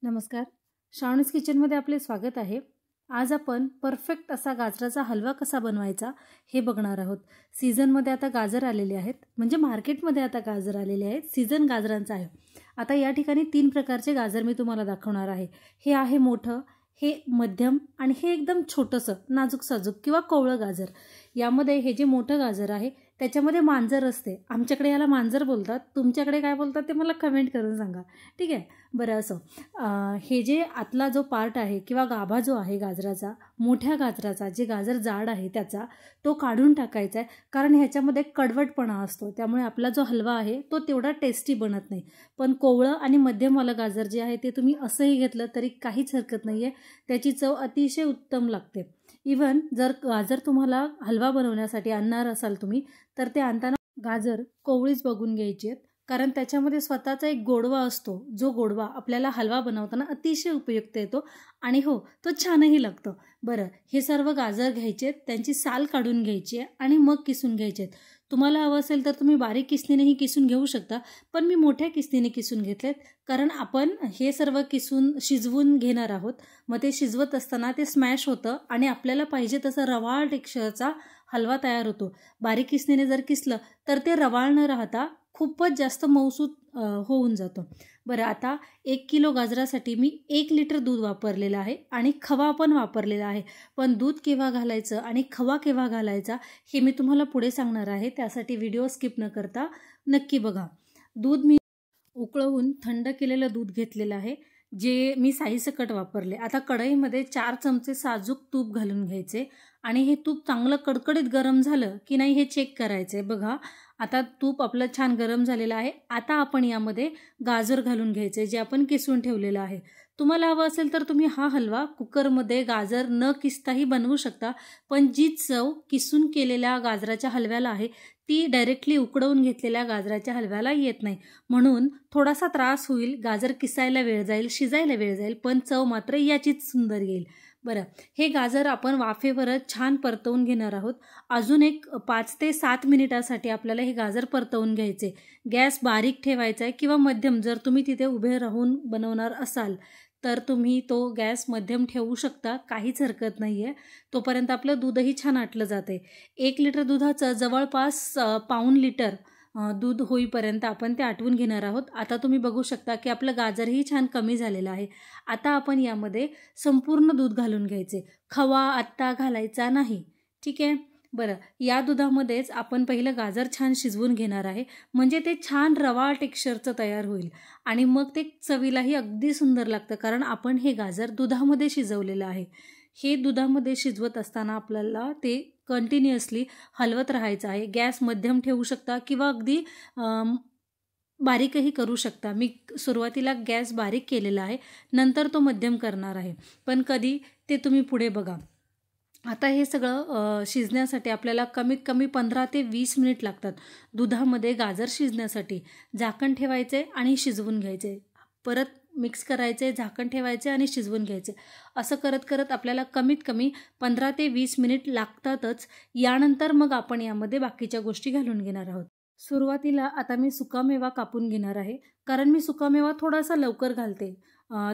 नमस्कार. श्रावणीज किचनमध्ये आपले स्वागत आहे. आज आपण परफेक्ट असा गाजराचा हलवा कसा बनवायचा हे बघणार आहोत. सीझनमध्ये आता गाजर आलेले आहेत, म्हणजे मार्केटमध्ये आता गाजर आलेले आहेत. सीझन गाजरांचा आहे. आता या ठिकाणी 3 प्रकारचे गाजर मी तुम्हाला दाखवणार आहे. हे आहे मोठं, हे मध्यम आणि हे एकदम छोटंसं नाजूक साजूक किंवा कोवळं गाजर. यामध्ये हे जे मोठं गाजर आहे त्याच्यामध्ये मांजर असते. आमच्याकडे याला मांजर बोलतात, तुमच्याकडे काय बोलतात ते मला कमेंट करून सांगा. ठीक आहे. बरं, असं हे जे आतला जो पार्ट आहे किंवा गाभा जो आहे गाजराचा, मोठ्या गाजराचा, जे गाजर जाड आहे त्याचा तो काढून टाकायचा आहे. कारण ह्याच्यामध्ये कडवटपणा असतो, त्यामुळे आपला जो हलवा आहे तो तेवढा टेस्टी बनत नाही. पण कोवळं आणि मध्यमवालं गाजर जे आहे ते तुम्ही असंही घेतलं तरी काहीच हरकत नाही आहे. त्याची चव अतिशय उत्तम लागते. इव्हन जर गाजर तुम्हाला हलवा बनवण्यासाठी आणणार असाल तुम्ही, तर ते आणताना गाजर कोवळीच बघून घ्यायची आहेत. कारण त्याच्यामध्ये स्वतःचा एक गोडवा असतो, जो गोडवा आपल्याला हलवा बनवताना अतिशय उपयुक्त येतो आणि हो, तो छानही लागतो. बरं, हे सर्व गाजर घ्यायचे आहेत, त्यांची साल काढून घ्यायची आहे आणि मग किसून घ्यायचे आहेत. तुम्हाला हवं असेल तर तुम्ही बारीक किसणीनेही किसून घेऊ शकता, पण मी मोठ्या किसणीने किसून घेतलेत. कारण आपण हे सर्व किसून शिजवून घेणार आहोत. मग ते शिजवत असताना ते स्मॅश होतं आणि आपल्याला पाहिजे तसं रवाळ टेक्स्चरचा हलवा तयार होतो. बारीक किसणीने जर किसलं तर ते रवाळ न राहता खूपच जास्त मऊसूत होऊन जातो. बरं, आता 1 किलो गाजरासाठी मी 1 लिटर दूध वापरलेलं आहे आणि खवा पण वापरलेला आहे. पण दूध केव्हा घालायचं आणि खवा केव्हा घालायचा हे मी तुम्हाला पुढे सांगणार आहे. त्यासाठी व्हिडिओ स्किप न करता नक्की बघा. दूध मी उकळवून थंड केलेलं दूध घेतलेलं आहे, जे मी साईसकट वापरले. आता कढईमध्ये 4 चमचे साजूक तूप घालून घ्यायचे आणि हे तूप चांगलं कडकडीत गरम झालं की नाही हे चेक करायचं आहे. बघा, आता तूप आपलं छान गरम झालेलं आहे. आता आपण यामध्ये गाजर घालून घ्यायचे, जे आपण किसून ठेवलेलं आहे. तुम्हाला हवं असेल तर तुम्ही हा हलवा कुकरमध्ये गाजर न किसताही बनवू शकता, पण जी चव किसून केलेल्या गाजराच्या हलव्याला आहे ती डायरेक्टली उकडवून घेतलेल्या गाजराच्या हलव्याला येत नाही. म्हणून थोडासा त्रास होईल, गाजर किसायला वेळ जाईल, शिजायला वेळ जाईल, पण चव मात्र याचीच सुंदर येईल. बरं, हे गाजर आपण वाफेवरच छान परतवून घेणार आहोत. अजून एक 5 ते 7 मिनिटासाठी आपल्याला हे गाजर परतवून घ्यायचे. गॅस बारीक ठेवायचा आहे किंवा मध्यम. जर तुम्ही तिथे उभे राहून बनवणार असाल तर तुम्ही तो गॅस मध्यम ठेवू शकता, काहीच हरकत नाही आहे. तोपर्यंत आपलं दूधही छान आटलं जाते. 1 लिटर दुधाचं जवळपास पाऊण लिटर दूध होईपर्यंत आपण ते आटवून घेणार आहोत. आता तुम्ही बघू शकता की आपलं गाजरही छान कमी झालेलं आहे. आता आपण यामध्ये संपूर्ण दूध घालून घ्यायचे. खवा आत्ता घालायचा नाही. ठीक आहे. बरं, या दुधामध्येच आपण पहिलं गाजर छान शिजवून घेणार आहे, म्हणजे ते छान रवाळ टेक्स्चरचं तयार होईल आणि मग ते चवीलाही अगदी सुंदर लागतं. कारण आपण हे गाजर दुधामध्ये शिजवलेलं आहे. हे दुधामध्ये शिजवत असताना आपल्याला ते कंटिन्युअसली हलवत राहायचं आहे. गॅस मध्यम ठेवू शकता किंवा अगदी बारीकही करू शकता. मी सुरुवातीला गॅस बारीक केलेला आहे, नंतर तो मध्यम करणार आहे, पण कधी ते तुम्ही पुढे बघा. आता हे सगळं शिजण्यासाठी आपल्याला कमीत कमी 15 ते 20 मिनिट लागतात दुधामध्ये गाजर शिजण्यासाठी. झाकण ठेवायचे आणि शिजवून घ्यायचे. परत मिक्स करायचे, झाकण ठेवायचे आणि शिजवून घ्यायचे. असं करत करत आपल्याला कमीत कमी 15 ते 20 मिनिट लागतातच. यानंतर मग आपण यामध्ये बाकीच्या गोष्टी घालून घेणार आहोत. सुरुवातीला आता मी सुकामेवा कापून घेणार आहे, कारण मी सुकामेवा थोडासा लवकर घालते.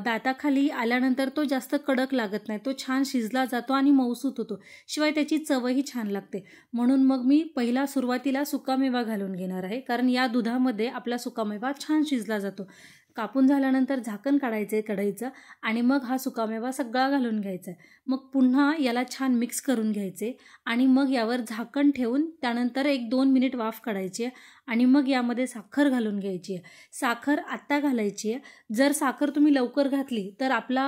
दाताखाली आल्यानंतर तो जास्त कडक लागत नाही, तो छान शिजला जातो आणि मऊसूत होतो. शिवाय त्याची चवही छान लागते. म्हणून मग मी पहिला सुरुवातीला सुकामेवा घालून घेणार आहे, कारण या दुधामध्ये आपला सुकामेवा छान शिजला जातो. कापून झाल्यानंतर झाकण काढायचं आहे कढईचं आणि मग हा सुकामेवा सगळा घालून घ्यायचा आहे. मग पुन्हा याला छान मिक्स करून घ्यायचे आणि मग यावर झाकण ठेवून त्यानंतर 1-2 मिनिट वाफ काढायची आहे आणि मग यामध्ये साखर घालून घ्यायची आहे. साखर आत्ता घालायची आहे. जर साखर तुम्ही लवकर घातली तर आपला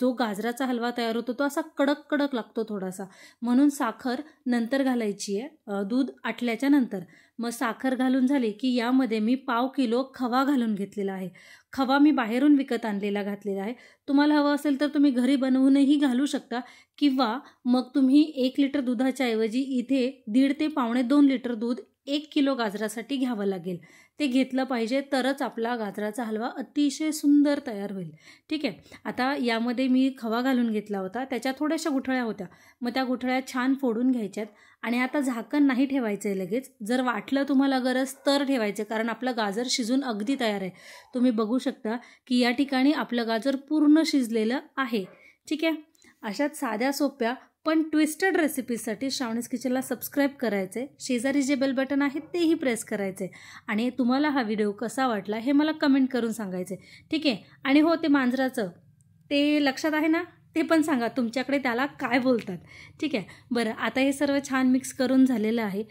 जो गाजराचा हलवा तयार होतो तो असा कडक कडक लागतो थोडासा, म्हणून साखर नंतर घालायची आहे, दूध आटल्याच्या नंतर. मग साखर घालून झाली की यामध्ये मी 1/2 किलो खवा घालून घेतलेला आहे. खवा मी बाहेरून विकत आणलेला घातलेला आहे. तुम्हाला हवं असेल तर तुम्ही घरी बनवूनही घालू शकता किंवा मग तुम्ही 1 लिटर दुधाच्या ऐवजी इथे 1.5 ते 1.25 लिटर दूध 1 किलो गाजरासाठी घ्यावं लागेल. ते घेतलं पाहिजे तरच आपला गाजराचा हलवा अतिशय सुंदर तयार होईल. ठीक आहे. आता यामध्ये मी खवा घालून घेतला होता. त्याच्या थोड्याशा गुठळ्या होत्या. मग त्या गुठळ्या छान फोडून घ्यायच्यात आणि आता झाकण नाही ठेवायचं आहे लगेच. जर वाटलं तुम्हाला गरज तर ठेवायचं, कारण आपलं गाजर शिजून अगदी तयार आहे. तुम्ही बघू शकता की या ठिकाणी आपलं गाजर पूर्ण शिजलेलं आहे. ठीक आहे. अशाच साध्या सोप्या पण ट्विस्टेड रेसिपीजसाठी श्रावणीज किचनला सबस्क्राईब करायचे, शेजारी जे बेल बटन आहे तेही प्रेस करायचे आणि तुम्हाला हा व्हिडिओ कसा वाटला हे मला कमेंट करून सांगायचे. ठीक आहे. आणि हो, ते मांजराचं ते लक्षात आहे ना, ते पण सांगा तुमच्याकडे त्याला काय बोलतात. ठीक आहे. बरं, आता हे सर्व छान मिक्स करून झालेलं आहे.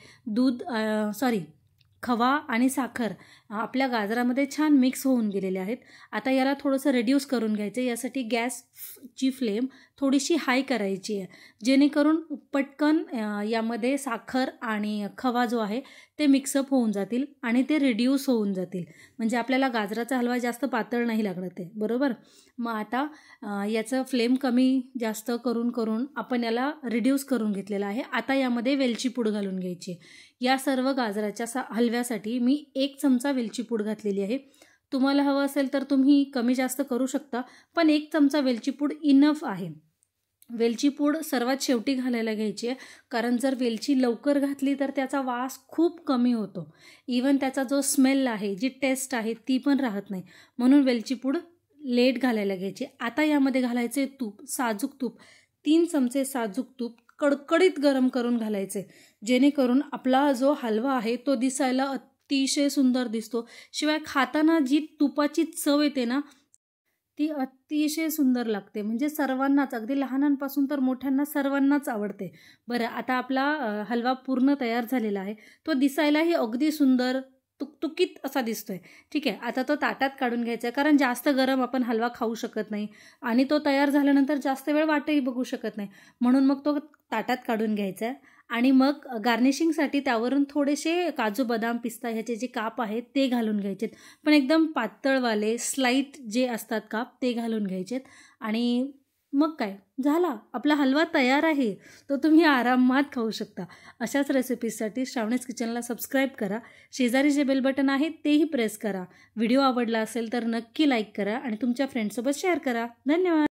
खवा आणि साखर आपल्या गाजरामध्ये छान मिक्स होऊन गेलेले आहेत. आता याला थोडंसं रिड्यूस करून घ्यायचं. यासाठी गॅसची फ्लेम थोडीशी हाय करायची आहे, जेणेकरून पटकन यामध्ये साखर आणि खवा जो आहे ते मिक्सअप होऊन जातील आणि ते रिड्यूस होऊन जातील. म्हणजे आपल्याला गाजराचा हलवा जास्त पातळ नाही लागणार ते, बरोबर. मग आता याचं फ्लेम कमी जास्त करून आपण याला रिड्यूस करून घेतलेला आहे. आता यामध्ये वेलची पूड घालून घ्यायची. या सर्व गाजराच्या हलव्यासाठी मी 1 चमचा वेलची पूड घातलेली आहे. तुम्हाला हवं असेल तर तुम्ही कमी जास्त करू शकता, पण 1 चमचा वेलची पूड इनफ आहे. वेलची पूड सर्वात शेवटी घालायला घ्यायची आहे, कारण जर वेलची लवकर घातली तर त्याचा वास खूप कमी होतो. इवन त्याचा जो स्मेल आहे, जी टेस्ट आहे ती पण राहत नाही. म्हणून वेलची पूड लेट घालायला घ्यायची. आता यामध्ये घालायचे तूप, साजूक तूप. 3 चमचे साजूक तूप कडकडीत गरम करून घालायचे, जेणेकरून आपला जो हलवा आहे तो दिसायला अतिशय सुंदर दिसतो. शिवाय खाताना जी तुपाची चव येते ना, ती अतिशय सुंदर लागते. म्हणजे सर्वांनाच, अगदी लहानांपासून तर मोठ्यांना सर्वांनाच आवडते. बरं, आता आपला हलवा पूर्ण तयार झालेला आहे. तो दिसायलाही अगदी सुंदर तुकतुकीत असा दिसतोय. ठीक आहे. आता तो ताटात काढून घ्यायचा आहे, कारण जास्त गरम आपण हलवा खाऊ शकत नाही आणि तो तयार झाल्यानंतर जास्त वेळ वाटही बघू शकत नाही. म्हणून मग तो ताटात काढून घ्यायचा आहे आणि मग गार्निशिंगसाठी त्यावरून थोडेसे काजू, बदाम, पिस्ता ह्याचे जे काप आहेत ते घालून घ्यायचेत. पण एकदम पातळवाले स्लाईट जे असतात काप ते घालून घ्यायचेत. आणि मग काय झाला, आपला हलवा तयार आहे. तो तुम्ही आरामात खाऊ शकता. अशाच रेसिपीजसाठी श्रावणीज किचनला सबस्क्राईब करा. शेजारी जे बेल बटन आहे तेही प्रेस करा. व्हिडिओ आवडला असेल तर नक्की लाईक करा आणि तुमच्या फ्रेंड्ससोबत शेअर करा. धन्यवाद.